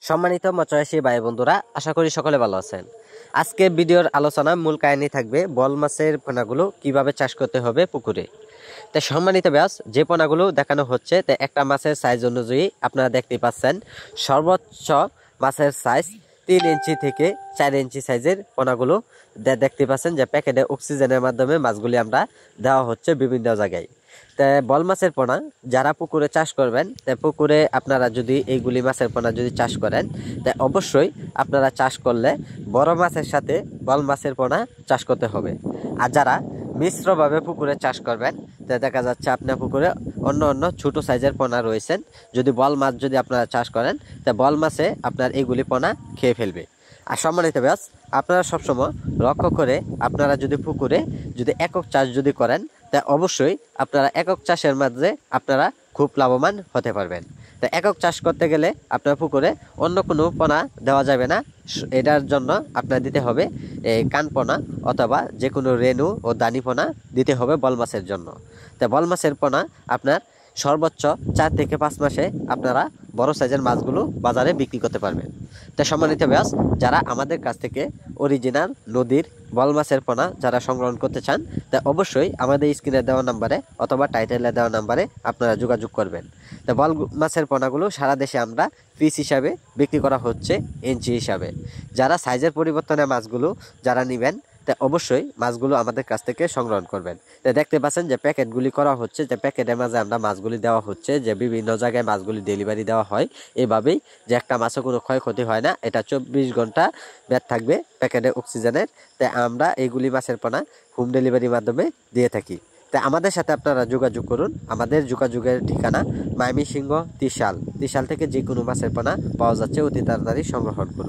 সম্মানিত মৎস্যচাষী ভাই বন্ধুরা, আশা করি সকলে ভালো আছেন। আজকে ভিডিওর আলোচনা মূল কাহিনী থাকবে বল মাছের পোনাগুলো কিভাবে চাষ করতে হবে পুকুরে। তো সম্মানিত ব্যাস, যে পোনাগুলো দেখানো হচ্ছে তা একটা মাছের সাইজ অনুযায়ী আপনারা দেখতে পাচ্ছেন সর্বোচ্চ মাছের সাইজ 3 ইঞ্চি থেকে 4 ইঞ্চি সাইজের পোনাগুলো দেখতে পাচ্ছেন যে প্যাকেটে অক্সিজেনের মাধ্যমে মাছগুলি আমরা দেওয়া হচ্ছে বিভিন্ন জায়গায়। তা বল মাছের পোনা যারা পুকুরে চাষ করবেন, তা পুকুরে আপনারা যদি এইগুলি মাছের পোনা যদি চাষ করেন, তা অবশ্যই আপনারা চাষ করলে বড় মাছের সাথে বল মাছের পোনা চাষ করতে হবে। আর যারা মিশ্রভাবে পুকুরে চাষ করবেন, তা দেখা যাচ্ছে আপনার পুকুরে অন্য অন্য ছোট সাইজের পোনা রয়েছেন, যদি বল মাছ যদি আপনারা চাষ করেন, তা বল মাছে আপনার এইগুলি পোনা খেয়ে ফেলবে। আর সম্মানিত ব্যাস, আপনারা সবসময় লক্ষ্য করে আপনারা যদি পুকুরে যদি একক চাষ যদি করেন, তা অবশ্যই আপনারা একক চাষের মাঝে আপনারা খুব লাভবান হতে পারবেন। তা একক চাষ করতে গেলে আপনার পুকুরে অন্য কোনো পোনা দেওয়া যাবে না। এটার জন্য আপনার দিতে হবে এই কানপোনা অথবা যে কোনো রেণু ও দানি পোনা দিতে হবে বল মাছের জন্য। তা বল মাছের পোনা আপনার সর্বোচ্চ 4 থেকে 5 মাসে আপনারা বড় সাইজের মাছগুলো বাজারে বিক্রি করতে পারবেন। তা সম্মানিত ব্যাস, যারা আমাদের কাছ থেকে অরিজিনাল নদীর বল মাছের পোনা যারা সংগ্রহ করতে চান, তা অবশ্যই আমাদের স্ক্রিনে দেওয়া নাম্বারে অথবা টাইটেলে দেওয়া নাম্বারে আপনারা যোগাযোগ করবেন। তা বল মাছের পোনাগুলো সারা দেশে আমরা পিস হিসাবে বিক্রি করা হচ্ছে, ইঞ্চি হিসাবে। যারা সাইজের পরিবর্তনে মাছগুলো যারা নেবেন, তা অবশ্যই মাছগুলো আমাদের কাছ থেকে সংগ্রহ করবেন। তা দেখতে পাচ্ছেন যে প্যাকেটগুলি করা হচ্ছে, যে প্যাকেটের মাঝে আমরা মাছগুলি দেওয়া হচ্ছে, যে বিভিন্ন জায়গায় মাছগুলি ডেলিভারি দেওয়া হয়। এভাবেই যে একটা মাছও কোনো ক্ষয়ক্ষতি হয় না। এটা 24 ঘন্টা ব্যাট থাকবে প্যাকেটে অক্সিজেনের। তাই আমরা এইগুলি মাছের পোনা হোম ডেলিভারির মাধ্যমে দিয়ে থাকি। তাই আমাদের সাথে আপনারা যোগাযোগ করুন। আমাদের যোগাযোগের ঠিকানা ময়মনসিংহ ত্রিশাল থেকে যে কোনো মাছের পোনা পাওয়া যাচ্ছে, অতি তাড়াতাড়ি সংগ্রহ করুন।